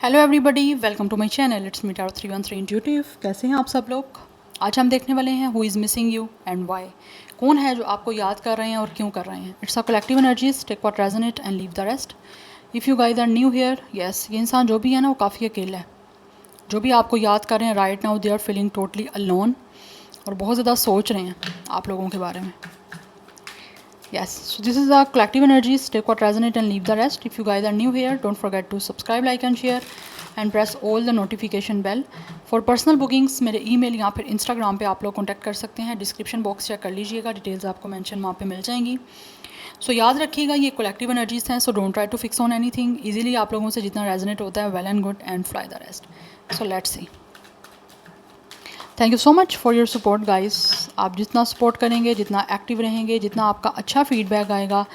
Hello everybody, welcome to my channel. It's me tarot 313 intuitive. कैसे हैं आप सब लोग? आज हम देखने वाले हैं who is missing you and why. कौन है जो आपको याद कर रहे हैं और क्यों कर रहे हैं। It's a collective energies, take what resonate and leave the rest. If you guys are new here, yes, ये इंसान जो भी है ना वो काफ़ी अकेला है। जो भी आपको याद कर रहे हैं right now, they are feeling totally alone और बहुत ज़्यादा सोच रहे हैं आप लोगों के बारे में। Yes, so this is our collective energies. Take what resonate and leave the rest. If you guys are new here, don't forget to subscribe, like and share and press all the notification bell. For personal bookings मेरे email या फिर Instagram पे आप लोग contact कर सकते हैं। Description box check कर लीजिएगा, डिटेल्स आपको मेंशन वहाँ पे मिल जाएंगी। सो याद रखिएगा ये कलेक्टिव एनर्जीज हैं, so don't try to fix on anything. Easily आप लोगों से जितना रेजोनेट होता है well and good and fly the rest. So let's see. Thank you so much for your support guys. आप जितना सपोर्ट करेंगे, जितना एक्टिव रहेंगे, जितना आपका अच्छा फीडबैक आएगा,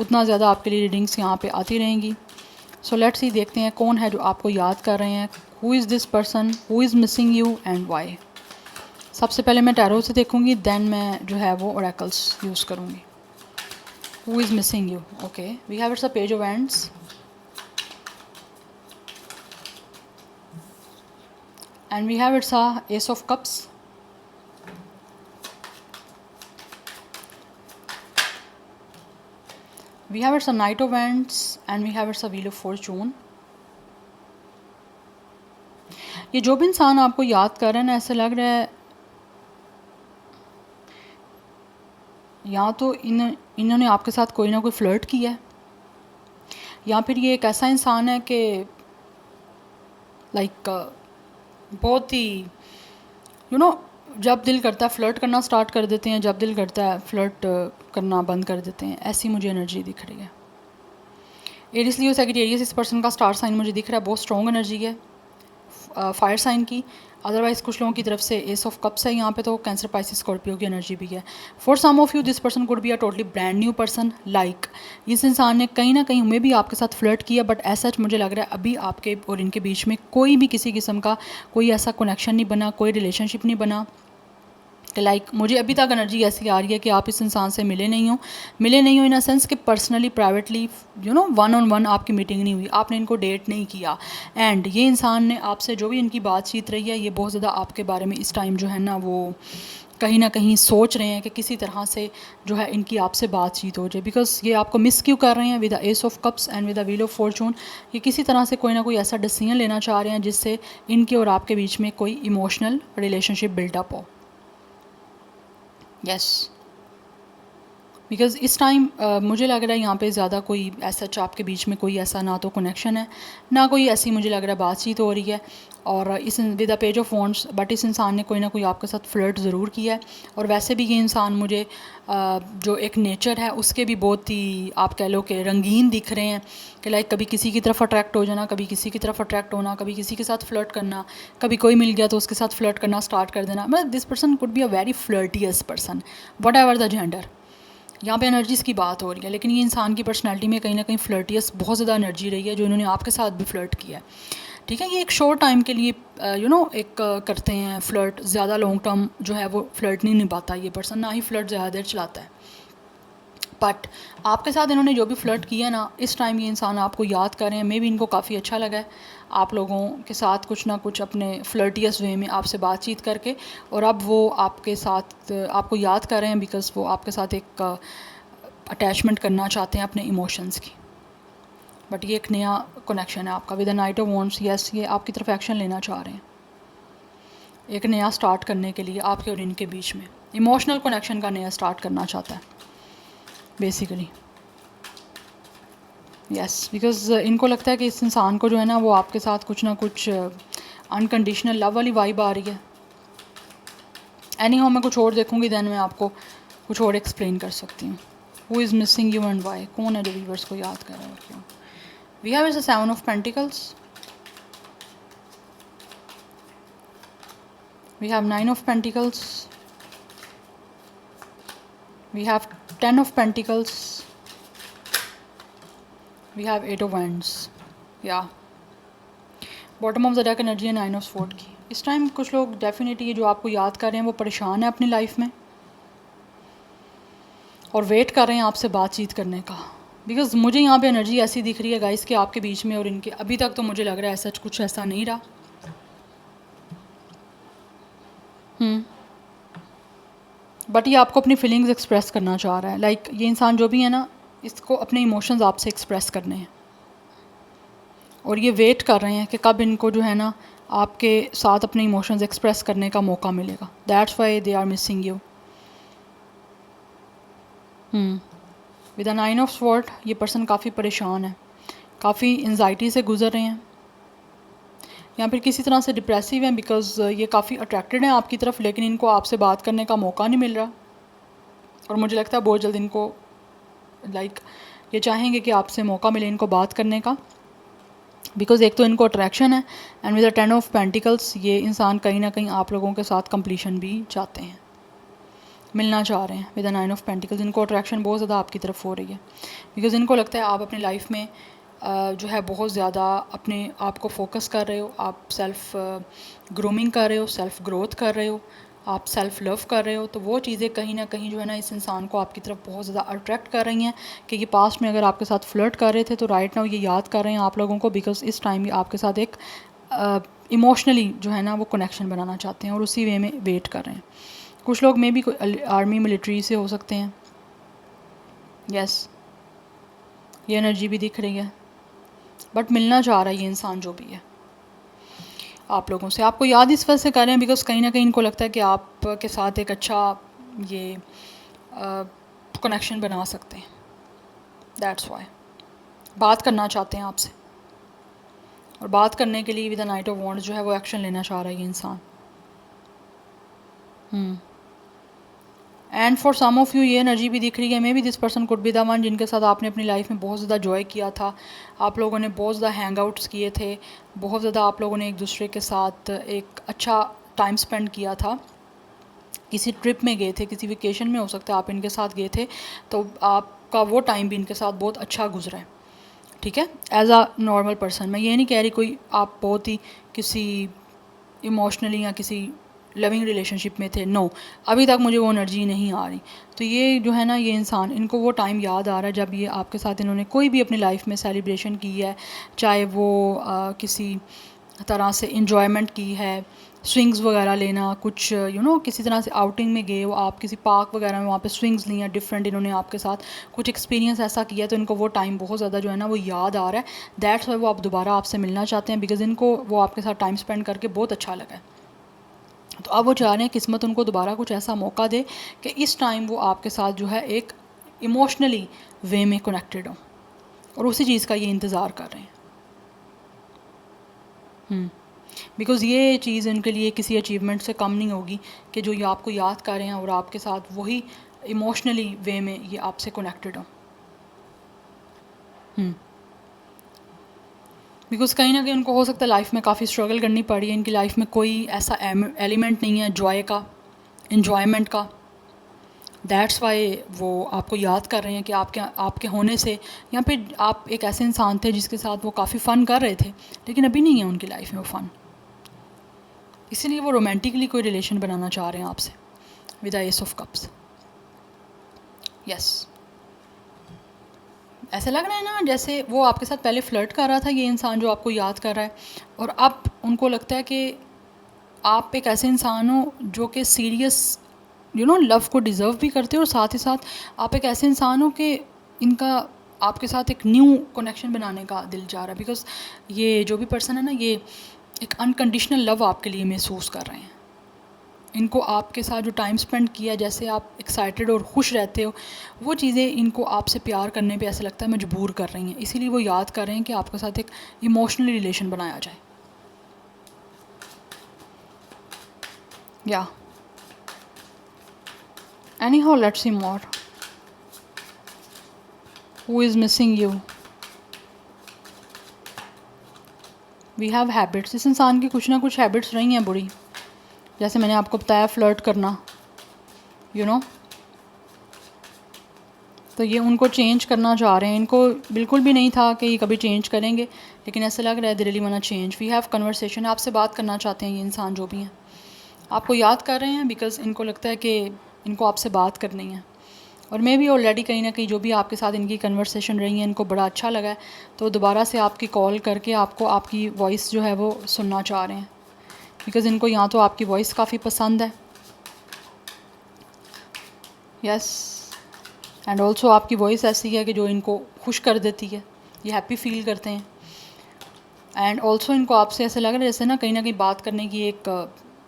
उतना ज़्यादा आपके लिए रीडिंग्स यहाँ पे आती रहेंगी। सो लेट्स सी, देखते हैं कौन है जो आपको याद कर रहे हैं। Who is this person, who is missing you and why. सबसे पहले मैं टैरो से देखूँगी, देन मैं जो है वो ओरेकल्स यूज़ करूँगी। Who is missing you, okay, we have it's a page of wands and we have it's a ace of cups, we have it's a knight of wands and we have it's a wheel of fortune. ये जो भी इंसान आपको याद कर रहे हैं ना, ऐसे लग रहा है या तो इन्होंने आपके साथ कोई ना कोई फ्लर्ट किया है, या फिर ये एक ऐसा इंसान है कि लाइक बहुत ही जब दिल करता है फ्लर्ट करना स्टार्ट कर देते हैं, जब दिल करता है फ्लर्ट करना बंद कर देते हैं। ऐसी मुझे एनर्जी दिख रही है। एरिस लियो सैजिटेरियस इस पर्सन का स्टार साइन मुझे दिख रहा है, बहुत स्ट्रॉन्ग एनर्जी है फायर साइन की। अदरवाइज़ कुछ लोगों की तरफ से एस ऑफ कप्स है यहाँ पे, तो कैंसर पाइसिस स्कॉर्पियो की एनर्जी भी है। For some of you this person could be a totally brand new person. Like इस इंसान ने कहीं ना कहीं हमें भी आपके साथ फ्लर्ट किया, बट ऐसा मुझे लग रहा है अभी आपके और इनके बीच में कोई भी किसी किस्म का कोई ऐसा कनेक्शन नहीं बना, कोई रिलेशनशिप नहीं बना। लाइक मुझे अभी तक एनर्जी ऐसी आ रही है कि आप इस इंसान से मिले नहीं हो इन अ सेंस कि personally privately one on one आपकी मीटिंग नहीं हुई, आपने इनको डेट नहीं किया। एंड ये इंसान ने आपसे जो भी इनकी बातचीत रही है, ये बहुत ज़्यादा आपके बारे में इस टाइम जो है ना वो कहीं ना कहीं सोच रहे हैं कि किसी तरह से जो है इनकी आपसे बातचीत हो जाए। बिकॉज ये आपको मिस क्यों कर रहे हैं with the S of cups and with the wheel of Fortune. ये किसी तरह से कोई ना कोई ऐसा डिसीजन लेना चाह रहे हैं जिससे इनके और आपके बीच में कोई इमोशनल रिलेशनशिप बिल्डअप हो। यस, बिकॉज़ इस टाइम मुझे लग रहा है यहाँ पे ज़्यादा कोई ऐसा आपके बीच में कोई ऐसा ना तो कनेक्शन है, ना कोई ऐसी मुझे लग रहा है बातचीत हो रही है। और इस with the page of wands, but इस इंसान ने कोई ना कोई आपके साथ फ्लर्ट ज़रूर किया है। और वैसे भी ये इंसान मुझे जो एक नेचर है उसके भी बहुत ही आप कह लो कि रंगीन दिख रहे हैं कि लाइक कभी किसी की तरफ अट्रैक्ट हो जाना, कभी किसी की तरफ अट्रैक्ट होना, कभी किसी के साथ फ्लर्ट करना, कभी कोई मिल गया तो उसके साथ फ्लर्ट करना स्टार्ट कर देना। मतलब this person could be a very flirtatious person, whatever the gender. यहाँ पे एनर्जीज़ की बात हो रही है, लेकिन ये इंसान की पर्सनैलिटी में कहीं ना कहीं फ्लर्टियस बहुत ज़्यादा एनर्जी रही है, जो इन्होंने आपके साथ भी फ्लर्ट किया है। ठीक है, ये एक शॉर्ट टाइम के लिए एक करते हैं फ्लर्ट, ज़्यादा लॉन्ग टर्म जो है वो फ्लर्ट नहीं निभाता ये पर्सन, ना ही फ्लर्ट ज़्यादा देर चलाता है। बट आपके साथ इन्होंने जो भी फ्लर्ट किया ना, इस टाइम ये इंसान आपको याद कर रहे हैं। मे भी इनको काफ़ी अच्छा लगा है आप लोगों के साथ कुछ ना कुछ अपने फ्लर्टियस वे में आपसे बातचीत करके, और अब वो आपके साथ आपको याद कर रहे हैं बिकॉज़ वो आपके साथ एक अटैचमेंट करना चाहते हैं अपने इमोशंस की। बट ये एक नया कनेक्शन है आपका with the night of wands. Yes, ये आपकी तरफ एक्शन लेना चाह रहे हैं, एक नया स्टार्ट करने के लिए आपके और इनके बीच में इमोशनल कनेक्शन का नया स्टार्ट करना चाहता है बेसिकली। यस, बिकॉज़ इनको लगता है कि इस इंसान को जो है ना वो आपके साथ कुछ ना कुछ अनकंडीशनल लव वाली वाइब आ रही है। एनी हाउ मैं कुछ और देखूंगी, देन मैं आपको कुछ और एक्सप्लेन कर सकती हूँ। Who is missing you and why, कौन है जो व्यूअर्स को याद कर रहा है और क्यों। We have is a 7 of pentacles, we have 9 of pentacles, we have 10 of pentacles, we have 8 of wands. या bottom of the deck energy है 9 ऑफ स्वॉर्ड की। इस टाइम कुछ लोग डेफिनेटली जो आपको याद कर रहे हैं वो परेशान है अपनी लाइफ में और वेट कर रहे हैं आपसे बातचीत करने का। बिकॉज़ मुझे यहाँ पे एनर्जी ऐसी दिख रही है गाइस कि आपके बीच में और इनके अभी तक तो मुझे लग रहा है सच कुछ ऐसा नहीं रहा। बट ये आपको अपनी फीलिंग्स एक्सप्रेस करना चाह रहा है। लाइक ये इंसान जो भी है ना, इसको अपने इमोशंस आपसे एक्सप्रेस करने हैं और ये वेट कर रहे हैं कि कब इनको जो है ना आपके साथ अपने इमोशंस एक्सप्रेस करने का मौका मिलेगा। That's why they are missing you. With a 9 of sword ये पर्सन काफ़ी परेशान है, काफ़ी एंजाइटी से गुजर रहे हैं या फिर किसी तरह से डिप्रेसिव हैं बिकॉज़ ये काफ़ी अट्रैक्टेड हैं आपकी तरफ, लेकिन इनको आपसे बात करने का मौका नहीं मिल रहा। और मुझे लगता है बहुत जल्द इनको ये चाहेंगे कि आपसे मौका मिले इनको बात करने का, बिकॉज़ एक तो इनको अट्रैक्शन है and with the 10 of pentacles ये इंसान कहीं ना कहीं आप लोगों के साथ कंप्लीशन भी चाहते हैं, मिलना चाह रहे हैं। विद द 9 ऑफ पेंटिकल्स इनको अट्रैक्शन बहुत ज़्यादा आपकी तरफ हो रही है बिकॉज़ इनको लगता है आप अपनी लाइफ में जो है बहुत ज़्यादा अपने आप को फोकस कर रहे हो, आप सेल्फ़ ग्रूमिंग कर रहे हो, सेल्फ़ ग्रोथ कर रहे हो, आप सेल्फ़ लव कर रहे हो। तो वो चीज़ें कहीं ना कहीं जो है ना इस इंसान को आपकी तरफ बहुत ज़्यादा अट्रैक्ट कर रही हैं कि ये पास्ट में अगर आपके साथ फ्लर्ट कर रहे थे तो राइट नाउ ये याद कर रहे हैं आप लोगों को, बिकॉज़ इस टाइम ये आपके साथ एक इमोशनली जो है ना वो कनेक्शन बनाना चाहते हैं और उसी वे में वेट कर रहे हैं। कुछ लोग में भी कोई आर्मी मिलिट्री से हो सकते हैं। यस, ये एनर्जी भी दिख रही है, बट मिलना चाह रहा है ये इंसान जो भी है आप लोगों से। आपको याद इस वजह से कर रहे हैं बिकॉज़ कहीं ना कहीं इनको लगता है कि आप के साथ एक अच्छा ये कनेक्शन बना सकते हैं। दैट्स वाई बात करना चाहते हैं आपसे, और बात करने के लिए with the night of wands जो है वो एक्शन लेना चाह रहा है ये इंसान। And for some of you ये एनर्जी भी दिख रही है, maybe this person could be the one जिनके साथ आपने अपनी लाइफ में बहुत ज़्यादा जॉय किया था, आप लोगों ने बहुत ज़्यादा हैंग आउट्स किए थे, बहुत ज़्यादा आप लोगों ने एक दूसरे के साथ एक अच्छा टाइम स्पेंड किया था, किसी ट्रिप में गए थे, किसी वेकेशन में हो सकता है आप इनके साथ गए थे, तो आपका वो टाइम भी इनके साथ बहुत अच्छा गुजरा है। ठीक है, एज अ नॉर्मल पर्सन मैं ये नहीं कह रही कोई आप बहुत ही किसी इमोशनली या किसी लविंग रिलेशनशिप में थे, नो, अभी तक मुझे वो एनर्जी नहीं आ रही। तो ये जो है ना ये इंसान, इनको वो टाइम याद आ रहा है जब ये आपके साथ इन्होंने कोई भी अपनी लाइफ में सेलिब्रेशन की है, चाहे वो किसी तरह से इंजॉयमेंट की है, स्विंग्स वगैरह लेना, कुछ किसी तरह से आउटिंग में गए हो आप किसी पार्क वगैरह में, वहाँ पे स्विंग्स ली हैं डिफरेंट, इन्होंने आपके साथ कुछ एक्सपीरियंस ऐसा किया तो इनको वो टाइम बहुत ज़्यादा जो है ना वो याद आ रहा है। दैट्स वाई वो आप दोबारा आपसे मिलना चाहते हैं बिकॉज़ इनको वो आपके साथ टाइम स्पेंड करके बहुत अच्छा लगा है। तो अब वो चाह रहे हैं किस्मत उनको दोबारा कुछ ऐसा मौका दे कि इस टाइम वो आपके साथ जो है एक इमोशनली वे में कनेक्टेड हो, और उसी चीज़ का ये इंतज़ार कर रहे हैं। बिकॉज़ ये चीज़ इनके लिए किसी अचीवमेंट से कम नहीं होगी कि जो ये आपको याद कर रहे हैं और आपके साथ वही इमोशनली वे में ये आपसे कनेक्टेड हो। बिकॉज़ कहीं ना कहीं उनको हो सकता है लाइफ में काफ़ी स्ट्रगल करनी पड़ी है, इनकी लाइफ में कोई ऐसा एलिमेंट नहीं है जॉय का, इन्जॉयमेंट का। दैट्स वाई वो आपको याद कर रहे हैं कि आपके होने से, या फिर आप एक ऐसे इंसान थे जिसके साथ वो काफ़ी फ़न कर रहे थे, लेकिन अभी नहीं है उनकी लाइफ में वो फ़न, इसीलिए वो रोमांटिकली कोई रिलेशन बनाना चाह रहे हैं आपसे with the S of cups. Yes, ऐसा लग रहा है ना जैसे वो आपके साथ पहले फ्लर्ट कर रहा था ये इंसान जो आपको याद कर रहा है, और अब उनको लगता है कि आप एक ऐसे इंसान हो जो कि सीरियस लव को डिज़र्व भी करते हो, और साथ ही साथ आप एक ऐसे इंसान हो कि इनका आपके साथ एक न्यू कनेक्शन बनाने का दिल चाह रहा है। बिकॉज़ ये जो भी पर्सन है ना ये एक अनकंडीशनल लव आपके लिए महसूस कर रहे हैं। इनको आपके साथ जो टाइम स्पेंड किया, जैसे आप एक्साइटेड और खुश रहते हो, वो चीज़ें इनको आपसे प्यार करने पे ऐसा लगता है मजबूर कर रही हैं, इसीलिए वो याद कर रहे हैं कि आपके साथ एक इमोशनल रिलेशन बनाया जाए। या anyhow, let's see more. Who is missing you? We have habits. इस इंसान की कुछ ना कुछ हैबिट्स रही हैं बुरी, जैसे मैंने आपको बताया फ्लर्ट करना, तो ये उनको चेंज करना चाह रहे हैं। इनको बिल्कुल भी नहीं था कि ये कभी चेंज करेंगे, लेकिन ऐसा लग रहा है they really want change. We have conversation, आपसे बात करना चाहते हैं ये इंसान जो भी हैं, आपको याद कर रहे हैं बिकॉज़ इनको लगता है कि इनको आपसे बात करनी है, और मे भी ऑलरेडी कहीं ना कहीं जो भी आपके साथ इनकी कन्वर्सेशन रही है इनको बड़ा अच्छा लगा है, तो दोबारा से आपकी कॉल करके आपको आपकी वॉइस जो है वो सुनना चाह रहे हैं, बिकॉज़ इनको यहाँ तो आपकी वॉइस काफ़ी पसंद है। यस, एंड ऑल्सो आपकी वॉइस ऐसी है कि जो इनको खुश कर देती है, ये हैप्पी फील करते हैं। एंड ऑल्सो इनको आपसे ऐसा लग रहा है जैसे ना कहीं बात करने की एक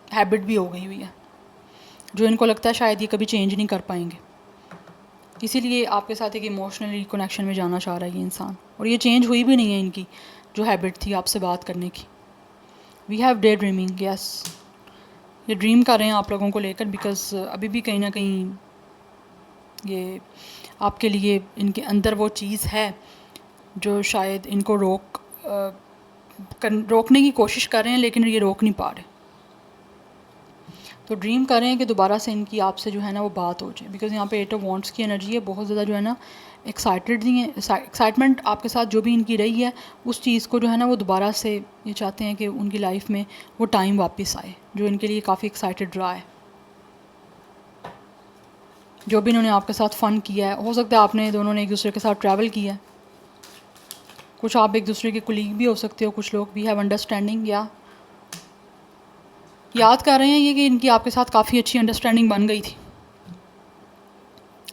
हैबिट भी हो गई हुई है, जो इनको लगता है शायद ये कभी चेंज नहीं कर पाएंगे। इसीलिए आपके साथ एक इमोशनली कनेक्शन में जाना चाह रहा है ये इंसान, और ये चेंज हुई भी नहीं है इनकी जो हैबिट थी आपसे बात करने की। We have daydreaming, yes, ये ड्रीम कर रहे हैं आप लोगों को लेकर, बिकॉज अभी भी कहीं ना कहीं ये आपके लिए इनके अंदर वो चीज़ है जो शायद इनको रोकने की कोशिश कर रहे हैं, लेकिन ये रोक नहीं पा रहे। तो ड्रीम कर रहे हैं कि दोबारा से इनकी आपसे जो है ना वो बात हो जाए, बिकॉज़ यहाँ पे 8 ऑफ वॉन्ड्स की एनर्जी है, बहुत ज़्यादा जो है ना एक्साइटेड नहीं है, एक्साइटमेंट आपके साथ जो भी इनकी रही है उस चीज़ को जो है ना वो दोबारा से ये चाहते हैं कि उनकी लाइफ में वो टाइम वापस आए जो इनके लिए काफ़ी एक्साइटेड रहा है। जो भी इन्होंने आपके साथ फ़न किया है, हो सकता है आपने दोनों ने एक दूसरे के साथ ट्रैवल किया है, कुछ आप एक दूसरे के कुलीग भी हो सकते हो, कुछ लोग वी हैव अंडरस्टैंडिंग, या याद कर रहे हैं ये कि इनकी आपके साथ काफ़ी अच्छी अंडरस्टैंडिंग बन गई थी,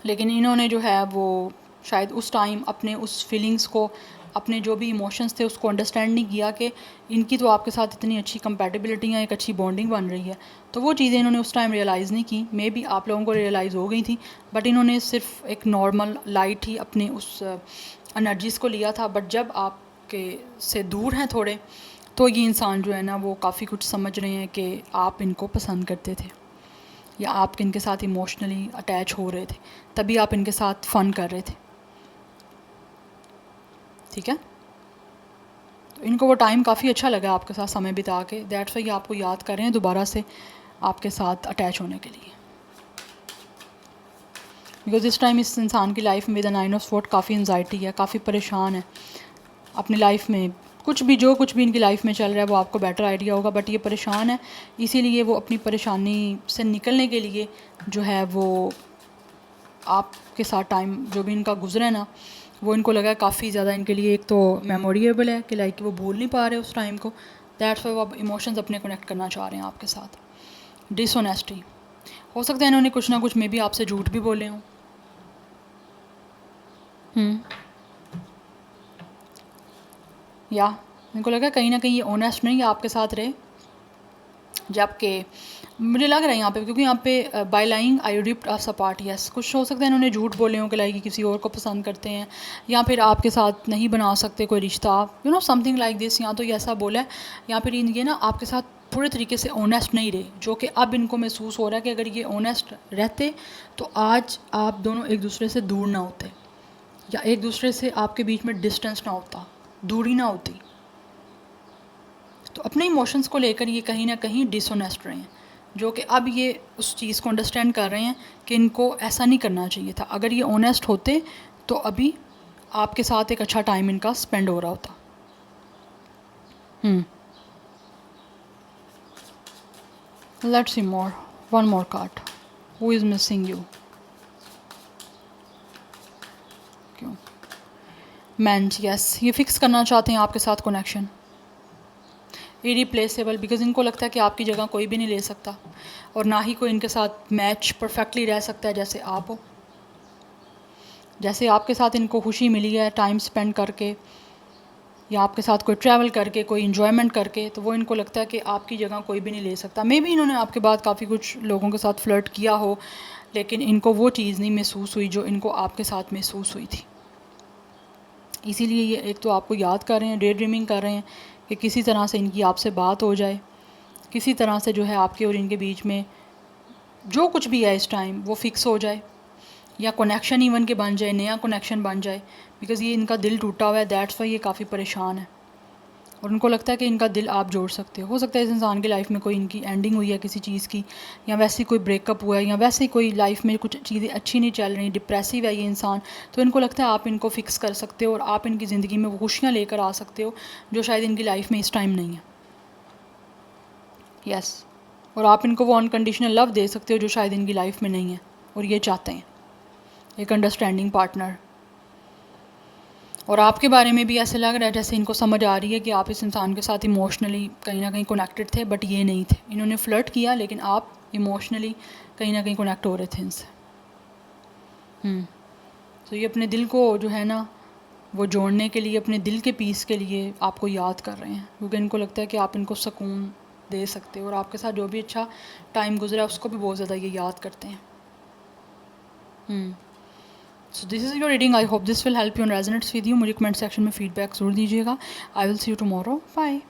लेकिन इन्होंने जो है वो शायद उस टाइम अपने उस फीलिंग्स को, अपने जो भी इमोशंस थे उसको अंडरस्टैंड नहीं किया कि इनकी तो आपके साथ इतनी अच्छी कंपैटिबिलिटी है, एक अच्छी बॉन्डिंग बन रही है, तो वो चीज़ें इन्होंने उस टाइम रियलाइज़ नहीं की। मे बी आप लोगों को रियलाइज़ हो गई थी, बट इन्होंने सिर्फ एक नॉर्मल लाइट ही अपने उस एनर्जीज़ को लिया था। बट जब आपके से दूर हैं थोड़े, तो ये इंसान जो है ना वो काफ़ी कुछ समझ रहे हैं कि आप इनको पसंद करते थे, या आप इनके साथ इमोशनली अटैच हो रहे थे, तभी आप इनके साथ फ़न कर रहे थे। ठीक है, तो इनको वो टाइम काफ़ी अच्छा लगा आपके साथ समय बिता के, दैट्स वाई आपको याद कर रहे हैं दोबारा से आपके साथ अटैच होने के लिए, बिकॉज इस टाइम इस इंसान की लाइफ में विद 9 ऑफ स्वॉर्ड काफ़ी एंजाइटी है, काफ़ी परेशान है अपनी लाइफ में। कुछ भी इनकी लाइफ में चल रहा है वो आपको बेटर आइडिया होगा, बट ये परेशान है, इसीलिए वो अपनी परेशानी से निकलने के लिए जो है वो आपके साथ टाइम जो भी इनका गुजरा है ना, वो इनको लगा काफ़ी ज़्यादा इनके लिए एक तो मेमोरेबल है कि लाइक वो भूल नहीं पा रहे उस टाइम को, दैट्स वाई वो अब इमोशंस अपने कनेक्ट करना चाह रहे हैं आपके साथ। डिसऑनेस्टी, हो सकता है इन्होंने कुछ ना कुछ मे भी आपसे झूठ भी बोले हों। या इनको लगा कहीं ना कहीं ये ऑनेस्ट नहीं आपके साथ रहे, जबकि मुझे लग रहा है यहाँ पे, क्योंकि यहाँ पे बाय लाइंग आई रिप्ड अस अपार्ट, यस, कुछ हो सकता है इन्होंने झूठ बोले हों कि लाइक किसी और को पसंद करते हैं, या फिर आपके साथ नहीं बना सकते कोई रिश्ता, you know something like this. या तो ये ऐसा बोला है, या फिर ये ना आपके साथ पूरे तरीके से ऑनेस्ट नहीं रहे, जो कि अब इनको महसूस हो रहा है कि अगर ये ऑनेस्ट रहते तो आज आप दोनों एक दूसरे से दूर ना होते, या एक दूसरे से आपके बीच में डिस्टेंस ना होता, दूरी ना होती। तो अपने इमोशंस को लेकर ये कहीं ना कहीं डिसऑनेस्ट रहे हैं, जो कि अब ये उस चीज़ को अंडरस्टैंड कर रहे हैं कि इनको ऐसा नहीं करना चाहिए था। अगर ये ऑनेस्ट होते तो अभी आपके साथ एक अच्छा टाइम इनका स्पेंड हो रहा होता। Let's see more, one more card, who is missing you, क्यों? मैन, यस, ये फिक्स करना चाहते हैं आपके साथ कनेक्शन, इरिप्लेसेबल, बिकॉज इनको लगता है कि आपकी जगह कोई भी नहीं ले सकता, और ना ही कोई इनके साथ मैच परफेक्टली रह सकता है जैसे आप हो। जैसे आपके साथ इनको खुशी मिली है टाइम स्पेंड करके, या आपके साथ कोई ट्रैवल करके, कोई इन्जॉयमेंट करके, तो वो इनको लगता है कि आपकी जगह कोई भी नहीं ले सकता। मे बी इन्होंने आपके बाद काफ़ी कुछ लोगों के साथ फ्लर्ट किया हो, लेकिन इनको वो चीज़ नहीं महसूस हुई जो इनको आपके साथ महसूस हुई थी। इसीलिए ये एक तो आपको याद कर रहे हैं, डे ड्रीमिंग कर रहे हैं कि किसी तरह से इनकी आपसे बात हो जाए, किसी तरह से जो है आपके और इनके बीच में जो कुछ भी है इस टाइम वो फिक्स हो जाए, या कनेक्शन इवन के बन जाए, नया कनेक्शन बन जाए, बिकॉज़ ये इनका दिल टूटा हुआ है, दैट्स वाई ये काफ़ी परेशान है, और उनको लगता है कि इनका दिल आप जोड़ सकते हो सकता है इस इंसान की लाइफ में कोई इनकी एंडिंग हुई है किसी चीज़ की, या वैसे कोई ब्रेकअप हुआ है, या वैसे कोई लाइफ में कुछ चीज़ें अच्छी नहीं चल रही, डिप्रेसिव है ये इंसान, तो इनको लगता है आप इनको फिक्स कर सकते हो और आप इनकी ज़िंदगी में वो खुशियाँ लेकर आ सकते हो जो शायद इनकी लाइफ में इस टाइम नहीं है। यस, और आप इनको वो अनकंडीशनल लव दे सकते हो जो शायद इनकी लाइफ में नहीं है, और ये चाहते हैं। एक अंडरस्टैंडिंग पार्टनर। और आपके बारे में भी ऐसे लग रहा है जैसे इनको समझ आ रही है कि आप इस इंसान के साथ इमोशनली कहीं ना कहीं कनेक्टेड थे, बट ये नहीं थे। इन्होंने फ्लर्ट किया लेकिन आप इमोशनली कहीं ना कहीं कनेक्ट हो रहे थे इनसे। तो ये अपने दिल को जो है ना वो जोड़ने के लिए, अपने दिल के पीस के लिए आपको याद कर रहे हैं, क्योंकि इनको लगता है कि आप इनको सुकून दे सकते हो, और आपके साथ जो भी अच्छा टाइम गुजरा उसको भी बहुत ज़्यादा ये याद करते हैं। So this is your reading. I hope this will help you and resonates with you. मुझे कमेंट सेक्शन में फीडबैक ज़रूर दीजिएगा। I will see you tomorrow. Bye.